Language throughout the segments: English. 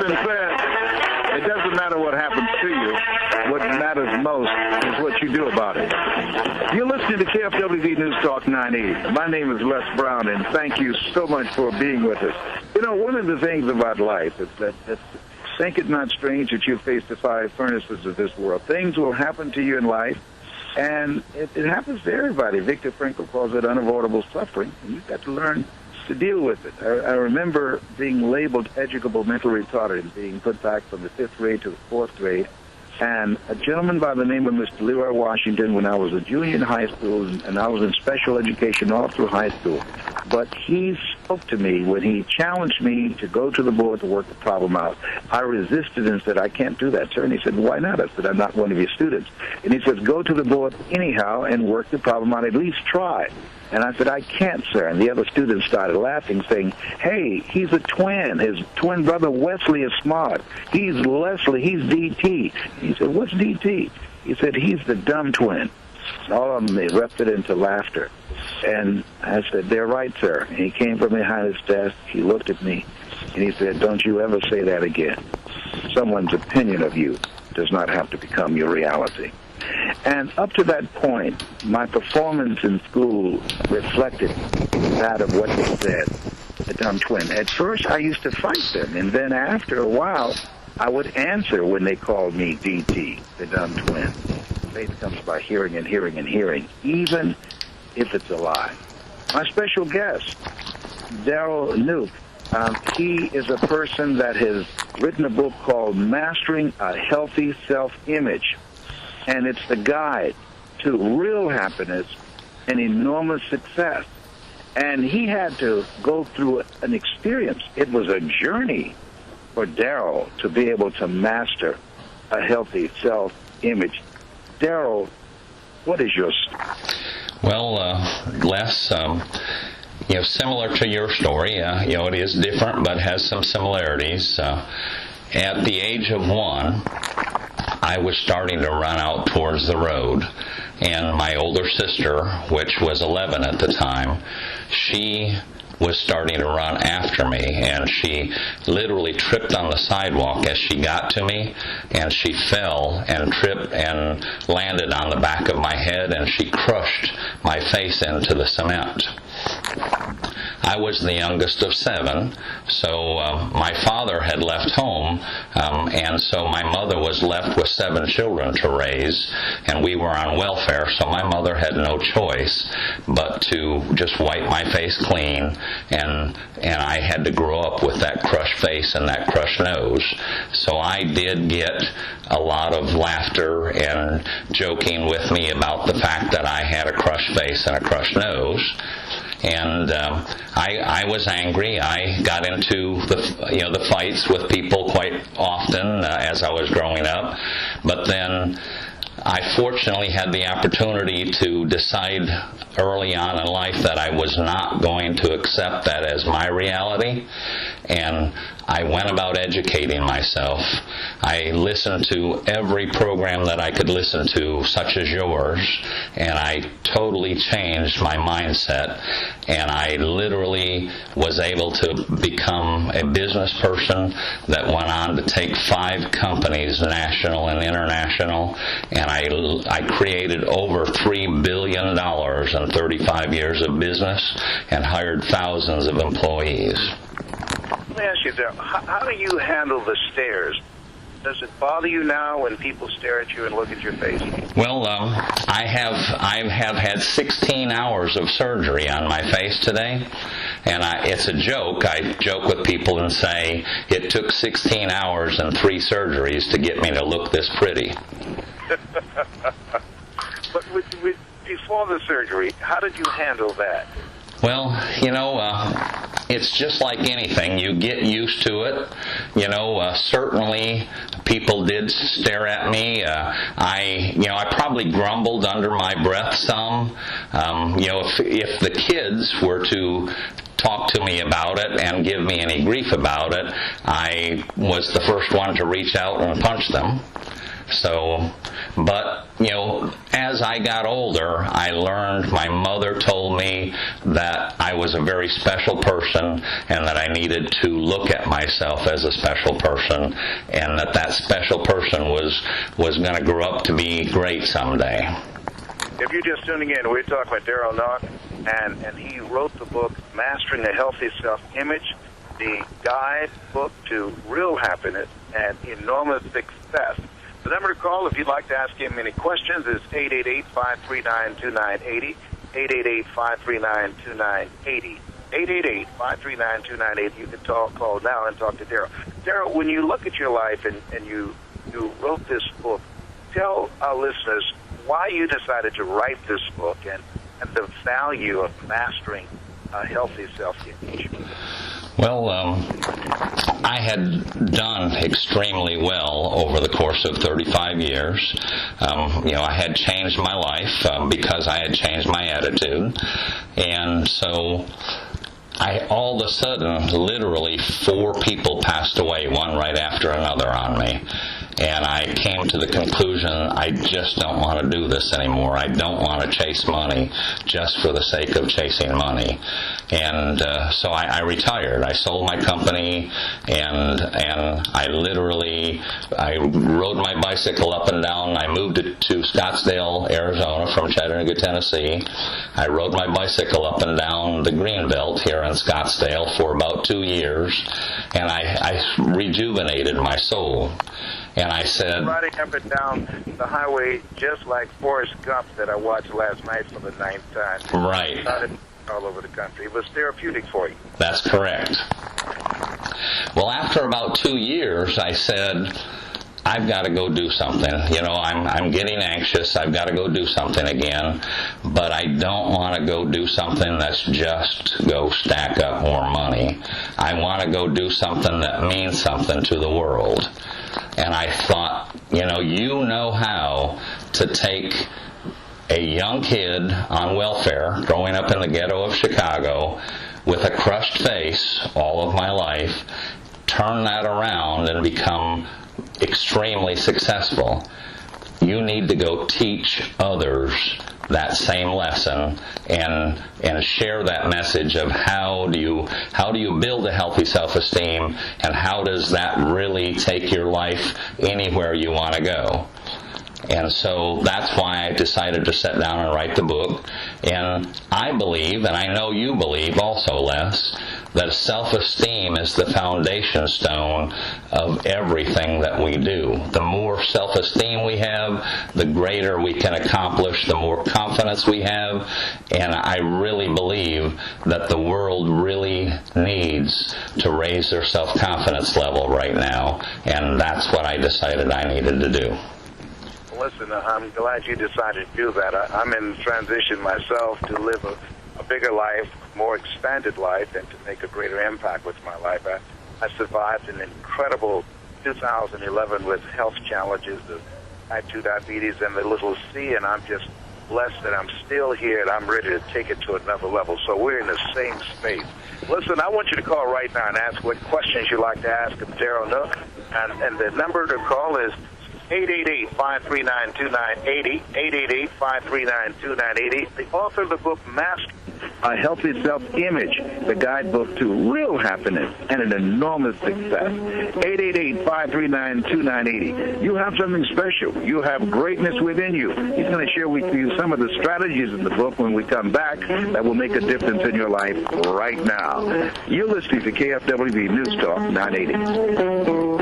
been said. It doesn't matter what happens to you. What matters most is what you do about it. You're listening to KFWV News Talk 980. My name is Les Brown, and thank you so much for being with us. You know, one of the things about life is that think it not strange that you face the five furnaces of this world. Things will happen to you in life, and it happens to everybody. Viktor Frankl calls it unavoidable suffering, and you've got to learn to deal with it. I remember being labeled educable mentally retarded and being put back from the 5th grade to the 4th grade. And a gentleman by the name of Mr. Leroy Washington, when I was a junior in high school, and I was in special education all through high school, but he spoke to me when he challenged me to go to the board to work the problem out. I resisted and said, I can't do that, sir. And he said, why not? I said, I'm not one of your students. And he said, go to the board anyhow and work the problem out. At least try. And I said, I can't, sir. And the other students started laughing, saying, hey, he's a twin. His twin brother Wesley is smart. He's Leslie. He's DT. He said, what's DT? He said, he's the dumb twin. All of them erupted into laughter. And I said, they're right, sir. And he came from behind his desk. He looked at me, and he said, don't you ever say that again. Someone's opinion of you does not have to become your reality. And up to that point, my performance in school reflected that of what they said, the dumb twin. At first, I used to fight them, and then after a while, I would answer when they called me DT, the dumb twin. Faith comes by hearing and hearing and hearing, even if it's a lie. My special guest, Darrell Knoch, he is a person that has written a book called Mastering a Healthy Self-Image. And it's the guide to real happiness and enormous success. And he had to go through an experience. It was a journey for Darrell to be able to master a healthy self-image. Darrell, what is your story? Well, Les, similar to your story, it is different but has some similarities. At the age of 1, I was starting to run out towards the road, and my older sister, which was 11 at the time, she was starting to run after me, and she literally tripped on the sidewalk as she got to me, and she fell and tripped and landed on the back of my head, and she crushed my face into the cement. I was the youngest of 7, so my father had left home, and so my mother was left with 7 children to raise, and we were on welfare, so my mother had no choice but to just wipe my face clean, and I had to grow up with that crushed face and that crushed nose. So I did get a lot of laughter and joking with me about the fact that I had a crushed face and a crushed nose. And I was angry. I got into the fights with people quite often as I was growing up. But then I fortunately had the opportunity to decide early on in life that I was not going to accept that as my reality. And I went about educating myself. I listened to every program that I could listen to, such as yours, and I totally changed my mindset. And I literally was able to become a business person that went on to take 5 companies, national and international, and I created over $3 billion in 35 years of business and hired thousands of employees. Let me ask you, Darrell, how do you handle the stares? Does it bother you now when people stare at you and look at your face? Well, I have had 16 hours of surgery on my face today, and it's a joke. I joke with people and say it took 16 hours and 3 surgeries to get me to look this pretty. But before the surgery, how did you handle that? Well, it's just like anything. You get used to it. Certainly people did stare at me. I probably grumbled under my breath some. If the kids were to talk to me about it and give me any grief about it, I was the first one to reach out and punch them. So, but, as I got older, I learned, my mother told me that I was a very special person and that I needed to look at myself as a special person, and that special person was going to grow up to be great someday. If you're just tuning in, we're talking with Darrell Knoch, and he wrote the book, Mastering a Healthy Self-Image, the guide book to real happiness and enormous success. The number to call if you'd like to ask him any questions is 888-539-2980, 888-539-2980, 888-539-2980. You can call now and talk to Darrell. Darrell, when you look at your life and you wrote this book, tell our listeners why you decided to write this book and the value of mastering a healthy self-image. Well, I had done extremely well over the course of 35 years. I had changed my life because I had changed my attitude. And so all of a sudden, literally 4 people passed away, one right after another on me. And I came to the conclusion, I just don't want to do this anymore. I don't want to chase money just for the sake of chasing money. And so I retired. I sold my company, and I rode my bicycle up and down. I moved it to Scottsdale, Arizona from Chattanooga, Tennessee. I rode my bicycle up and down the Greenbelt here in Scottsdale for about 2 years, and I rejuvenated my soul. And I said, riding up and down the highway just like Forrest Gump that I watched last night for the 9th time. Right. All over the country. It was therapeutic for you. That's correct. Well, after about 2 years, I said, I've got to go do something. I'm getting anxious. I've got to go do something again. But I don't want to go do something that's just go stack up more money. I want to go do something that means something to the world. And I thought, you know how to take a young kid on welfare growing up in the ghetto of Chicago with a crushed face all of my life, turn that around and become extremely successful. You need to go teach others that same lesson and share that message of how do you build a healthy self-esteem, and how does that really take your life anywhere you want to go. And so that's why I decided to sit down and write the book. And I believe, and I know you believe also, Les, that self-esteem is the foundation stone of everything that we do. The more self-esteem we have, the greater we can accomplish, the more confidence we have. And I really believe that the world really needs to raise their self-confidence level right now. And that's what I decided I needed to do. Listen, I'm glad you decided to do that. I'm in transition myself to live a bigger life, more expanded life, and to make a greater impact with my life. I survived an incredible 2011 with health challenges, the type 2 diabetes and the little C, and I'm just blessed that I'm still here and I'm ready to take it to another level. So we're in the same space. Listen, I want you to call right now and ask what questions you'd like to ask of Darrell Knoch, and the number to call is 888-539-2980, 888-539-2980. The author of the book, Master a Healthy Self-Image, the guidebook to real happiness and an enormous success. 888-539-2980. You have something special. You have greatness within you. He's going to share with you some of the strategies in the book when we come back that will make a difference in your life right now. You're listening to KFWB News Talk 980.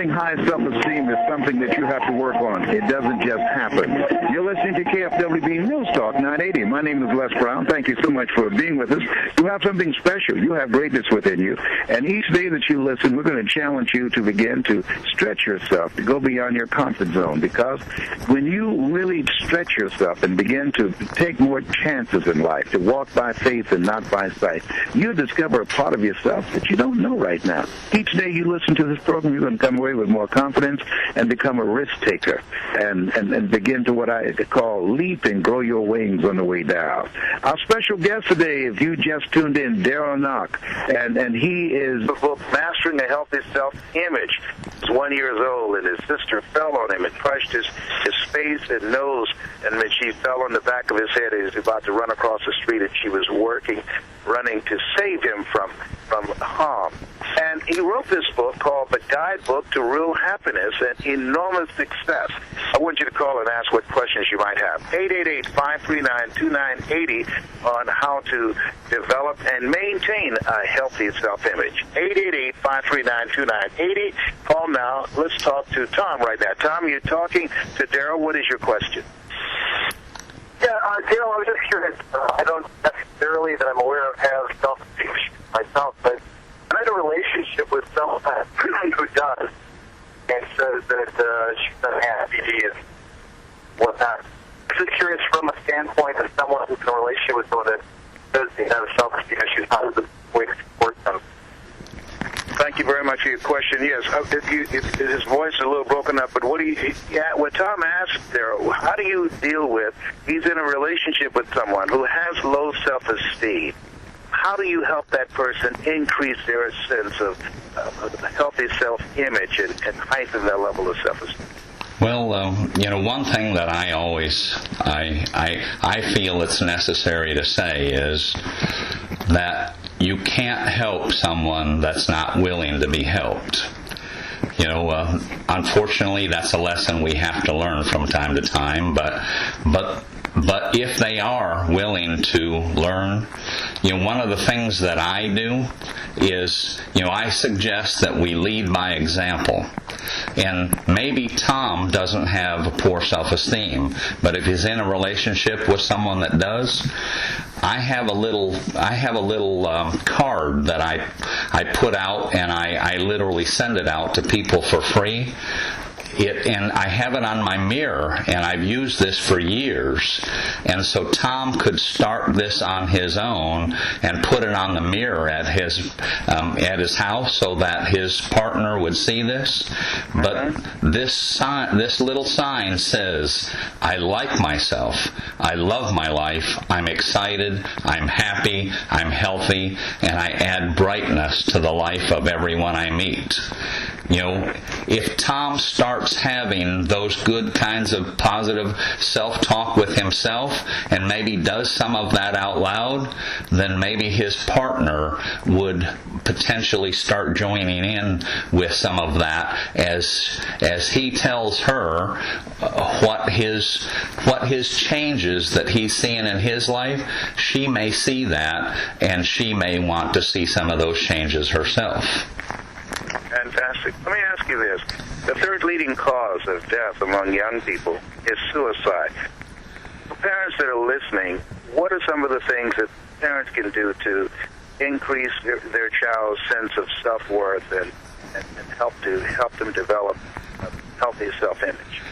High self-esteem is something that you have to work on. It doesn't just happen. You're listening to KFWB News Talk 980. My name is Les Brown. Thank you so much for being with us. You have something special. You have greatness within you. And each day that you listen, we're going to challenge you to begin to stretch yourself, to go beyond your comfort zone. Because when you really stretch yourself and begin to take more chances in life, to walk by faith and not by sight, you discover a part of yourself that you don't know right now. Each day you listen to this program, you're going to come away with more confidence and become a risk taker and begin to what I call leap and grow your wings on the way down. Our special guest today, if you just tuned in, Darrell Knoch, and he is the book Mastering a Healthy Self-Image. He's 1 year old, and his sister fell on him and crushed his face and nose, and then she fell on the back of his head. He was about to run across the street, and she was running to save him from harm. And he wrote this book called The Guidebook to Real Happiness and Enormous Success. I want you to call and ask what questions you might have. 888-539-2980 on how to develop and maintain a healthy self-image. 888-539-2980. Call now. Let's talk to Tom right now. Tom, you're talking to Darrell. What is your question? Yeah, Darrell, I was just curious. I don't necessarily that I'm aware of have self-esteem myself, but I had a relationship with someone who does and says that she's unhappy and whatnot. I'm just curious from a standpoint of someone who's in a relationship with someone that does have self-esteem issues, how does the way to support them? Thank you very much for your question. Yes, his voice is a little broken up, but what Tom asked there, how do you deal with, he's in a relationship with someone who has low self-esteem. How do you help that person increase their sense of healthy self-image and heighten their level of self-esteem? Well, one thing that I feel it's necessary to say is that you can't help someone that's not willing to be helped. Unfortunately, that's a lesson we have to learn from time to time, but if they are willing to learn, one of the things that I do is, I suggest that we lead by example. And maybe Tom doesn't have a poor self-esteem, but if he's in a relationship with someone that does, I have a little card that I put out, and I literally send it out to people for free. And I have it on my mirror, and I've used this for years. And so Tom could start this on his own and put it on the mirror at his house so that his partner would see this. But this little sign says, "I like myself. I love my life. I'm excited. I'm happy. I'm healthy, and I add brightness to the life of everyone I meet." If Tom starts having those good kinds of positive self-talk with himself and maybe does some of that out loud, then maybe his partner would potentially start joining in with some of that as he tells her what his changes that he's seeing in his life. She may see that, and she may want to see some of those changes herself. Fantastic. Let me ask you this. The third leading cause of death among young people is suicide. For parents that are listening, what are some of the things that parents can do to increase their child's sense of self-worth and help them develop a healthy self-image?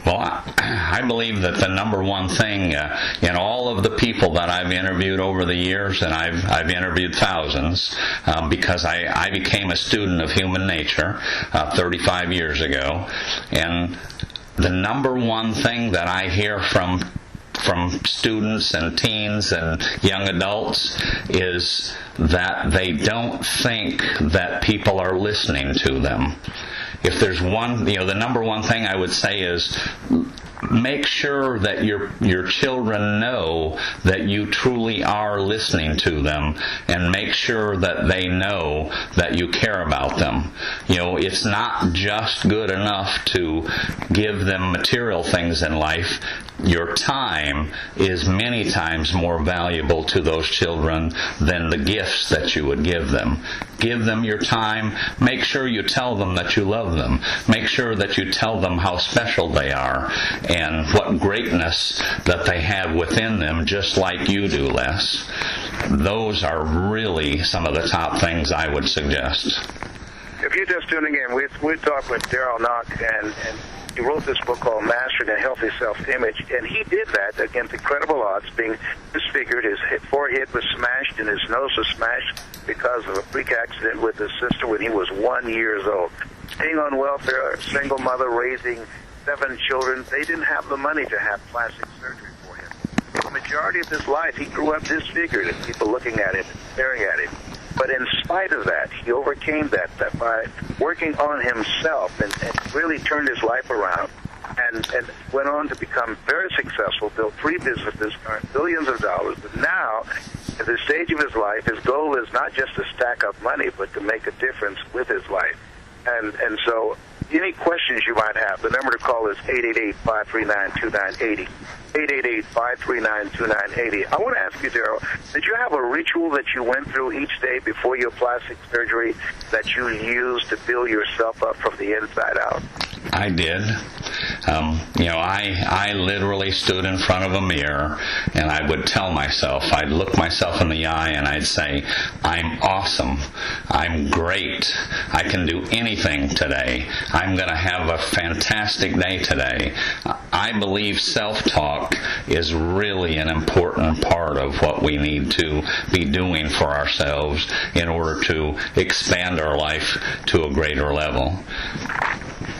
Well, I believe that the number one thing in all of the people that I've interviewed over the years, and I've interviewed thousands because I became a student of human nature 35 years ago, and the number one thing that I hear from students and teens and young adults is that they don't think that people are listening to them. If there's one, the number one thing I would say is make sure that your children know that you truly are listening to them, and make sure that they know that you care about them. It's not just good enough to give them material things in life. Your time is many times more valuable to those children than the gifts that you would give them. Give them your time. Make sure you tell them that you love them. Make sure that you tell them how special they are and what greatness that they have within them, just like you do, Les. Those are really some of the top things I would suggest. If you're just tuning in, we're talking with Darrell Knoch, and he wrote this book called Mastering a Healthy Self-Image, and he did that against incredible odds, being disfigured. His forehead was smashed and his nose was smashed because of a freak accident with his sister when he was 1 year old. Staying on welfare, a single mother raising 7 children. They didn't have the money to have plastic surgery for him. The majority of his life, he grew up disfigured and people looking at him and staring at him. But in spite of that, he overcame that by working on himself and really turned his life around and went on to become very successful, built 3 businesses, earned billions of dollars. But now, at this stage of his life, his goal is not just to stack up money, but to make a difference with his life. And so any questions you might have, the number to call is 888-539-2980. 888-539-2980. I want to ask you, Darrell, did you have a ritual that you went through each day before your plastic surgery that you used to build yourself up from the inside out? I did. I literally stood in front of a mirror and I would tell myself, I'd look myself in the eye and I'd say, I'm awesome. I'm great. I can do anything today. I'm going to have a fantastic day today. I believe self-talk is really an important part of what we need to be doing for ourselves in order to expand our life to a greater level.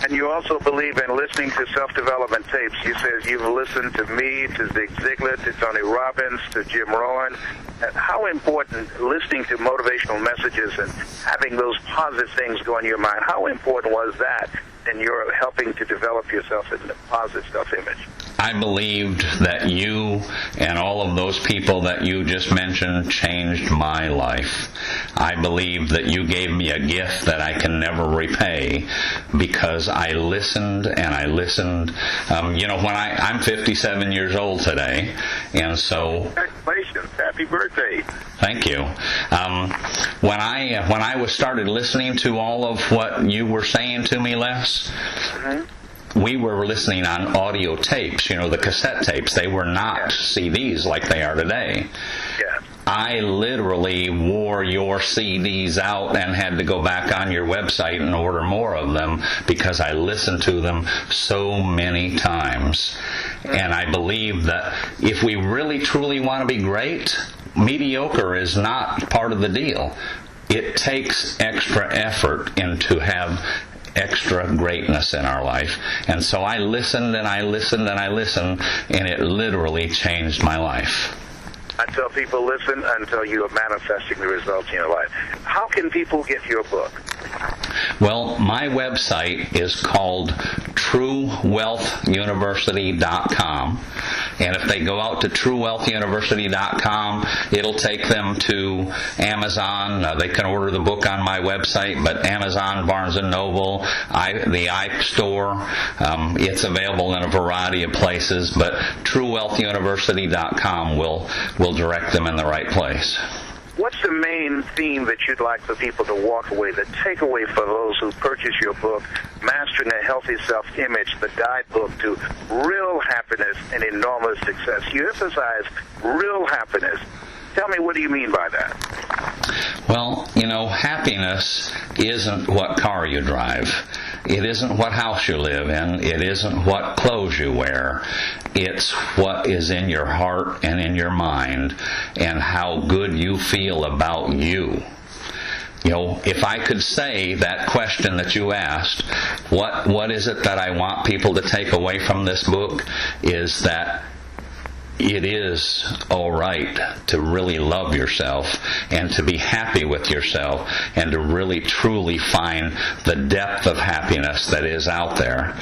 And you also believe in listening to self-development tapes. You said you've listened to me, to Zig Ziglar, to Tony Robbins, to Jim Rohn. And how important listening to motivational messages and having those positive things go in your mind, how important was that in your helping to develop yourself in a positive self-image? I believed that you and all of those people that you just mentioned changed my life. I believe that you gave me a gift that I can never repay because I listened and I listened. I'm 57 years old today, and so... Congratulations. Happy birthday. Thank you. When I was started listening to all of what you were saying to me, Les, we were listening on audio tapes, the cassette tapes. They were not CDs like they are today. Yeah. I literally wore your CDs out and had to go back on your website and order more of them because I listened to them so many times. And I believe that if we really truly want to be great, mediocre is not part of the deal. It takes extra effort to have extra greatness in our life. And so I listened and I listened and I listened, and it literally changed my life. I tell people, listen until you are manifesting the results in your life. How can people get your book? Well, my website is called TrueWealthUniversity.com. And if they go out to TrueWealthUniversity.com, it'll take them to Amazon. They can order the book on my website, but Amazon, Barnes & Noble, the iStore, it's available in a variety of places, but TrueWealthUniversity.com will direct them in the right place. What's the main theme that you'd like for people to walk away, the takeaway for those who purchase your book, Mastering a Healthy Self-Image, the guidebook to real happiness and enormous success? You emphasize real happiness. Tell me, what do you mean by that? Well, happiness isn't what car you drive. It isn't what house you live in. It isn't what clothes you wear. It's what is in your heart and in your mind and how good you feel about you. If I could say that question that you asked, what is it that I want people to take away from this book, is that it is all right to really love yourself and to be happy with yourself and to really truly find the depth of happiness that is out there.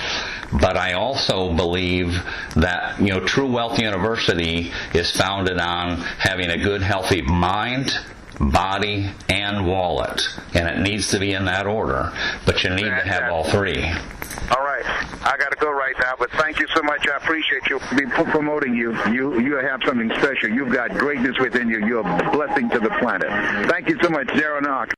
But I also believe that, True Wealth University is founded on having a good, healthy mind, body, and wallet. And it needs to be in that order. But you need to have all three. All right. I got to go right now, but thank you so much. I appreciate you promoting you. You have something special. You've got greatness within you. You're a blessing to the planet. Thank you so much, Darrell Knoch.